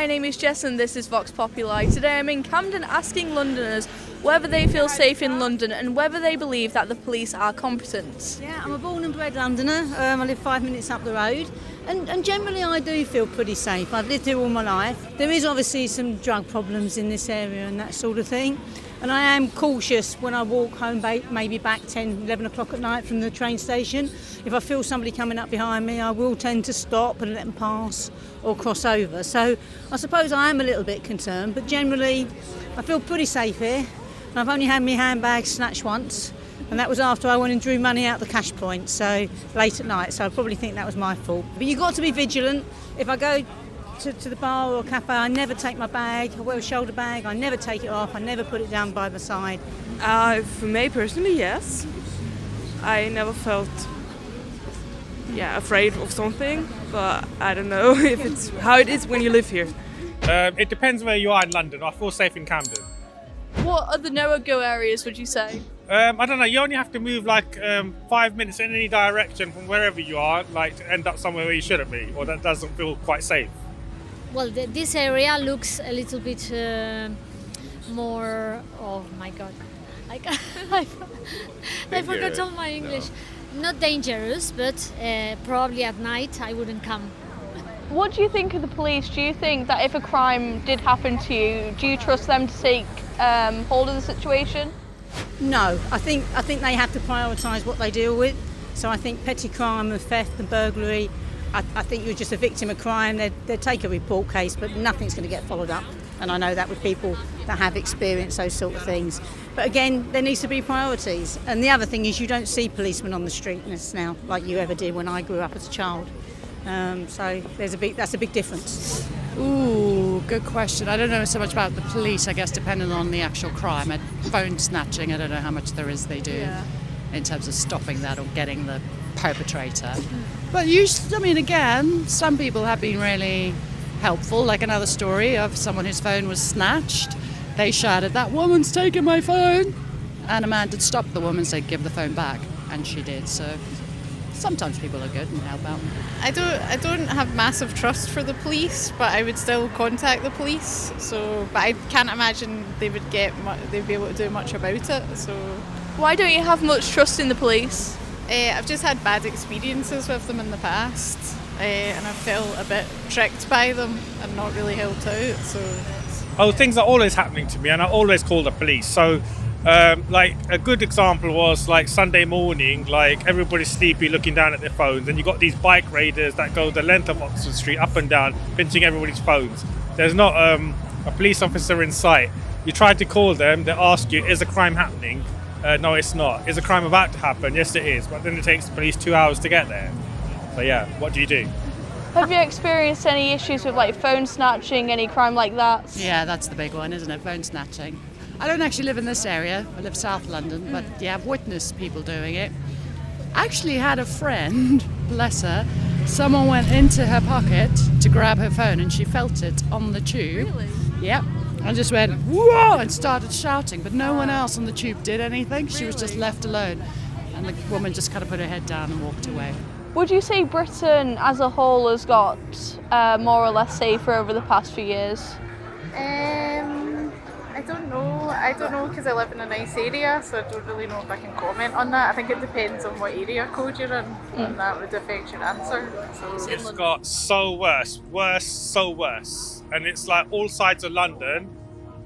my name is Jess and this is Vox Populi. Today I'm in Camden asking Londoners whether they feel safe in London and whether they believe that the police are competent. Yeah, I'm a born and bred Londoner. I live 5 minutes up the road and generally I do feel pretty safe. I've lived here all my life. There is obviously some drug problems in this area and that sort of thing. And I am cautious when I walk home, maybe back 10, 11 o'clock at night from the train station. If I feel somebody coming up behind me, I will tend to stop and let them pass or cross over. So I suppose I am a little bit concerned, but generally I feel pretty safe here. And I've only had my handbag snatched once, and that was after I went and drew money out the cash point, so late at night, so I probably think that was my fault. But you've got to be vigilant. If I go to the bar or cafe, I never take my bag. I wear a shoulder bag, I never take it off, I never put it down by my side. For me personally, yes. I never felt afraid of something, but I don't know if it's how it is when you live here. It depends where you are in London. I feel safe in Camden. What are the no-go areas, would you say? I don't know, you only have to move 5 minutes in any direction from wherever you are, to end up somewhere where you shouldn't be, or that doesn't feel quite safe. Well, this area looks a little bit more. Oh my God, I forgot all my English. No. Not dangerous, but probably at night I wouldn't come. What do you think of the police? Do you think that if a crime did happen to you, do you trust them to take hold of the situation? No, I think they have to prioritise what they deal with. So I think petty crime and theft and burglary, I think you're just a victim of crime. They'd take a report case, but nothing's going to get followed up. And I know that with people that have experienced those sort of things. But again, there needs to be priorities. And the other thing is you don't see policemen on the street now like you ever did when I grew up as a child. So that's a big difference. Ooh, good question. I don't know so much about the police, I guess, depending on the actual crime. Phone snatching, I don't know how much there is they do in terms of stopping that or getting the perpetrator. But again, some people have been really helpful, like another story of someone whose phone was snatched. They shouted, "That woman's taken my phone!" And a man did stop the woman and say, "Give the phone back." And she did, so sometimes people are good and help out. I don't have massive trust for the police, but I would still contact the police. But I can't imagine they'd be able to do much about it. So Why don't you have much trust in the police? I've just had bad experiences with them in the past, and I felt a bit tricked by them and not really helped out. So Things are always happening to me, and I always call the police. So. A good example was Sunday morning, everybody's sleepy looking down at their phones, and you got these bike raiders that go the length of Oxford Street up and down pinching everybody's phones. There's not a police officer in sight. You try to call them, they ask you, is a crime happening? No, it's not. Is a crime about to happen? Yes, it is. But then it takes the police 2 hours to get there. So what do you do? Have you experienced any issues with phone snatching, any crime like that? Yeah, that's the big one, isn't it? Phone snatching. I don't actually live in this area. I live South London, but I've witnessed people doing it. I actually had a friend, bless her, someone went into her pocket to grab her phone and she felt it on the tube. Really? Yep. And just went, whoa, and started shouting, but no one else on the tube did anything. She was just left alone. And the woman just kind of put her head down and walked away. Would you say Britain as a whole has got more or less safer over the past few years? I don't know because I live in a nice area, so I don't really know if I can comment on that. I think it depends on what area code you're in, and that would affect your answer. So It's got so worse, so worse. And it's all sides of London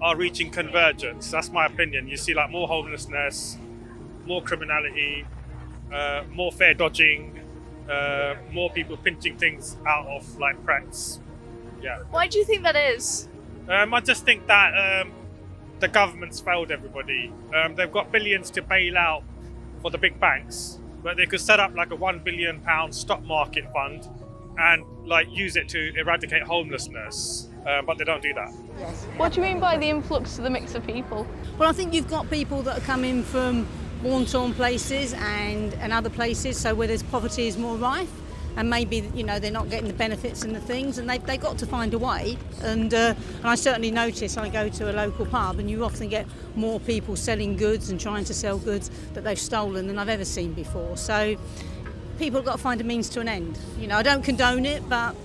are reaching convergence. That's my opinion. You see more homelessness, more criminality, more fare dodging, more people pinching things out of preps. Yeah. Why do you think that is? I just think that the government's failed everybody. They've got billions to bail out for the big banks, but they could set up a £1 billion stock market fund and use it to eradicate homelessness, but they don't do that. Yes. What do you mean by the influx of the mix of people? Well, I think you've got people that are coming from war-torn places and other places, so where there's poverty is more rife. And maybe they're not getting the benefits and the things, and they've got to find a way. And I certainly notice I go to a local pub, and you often get more people selling goods and trying to sell goods that they've stolen than I've ever seen before. So people have got to find a means to an end. I don't condone it, but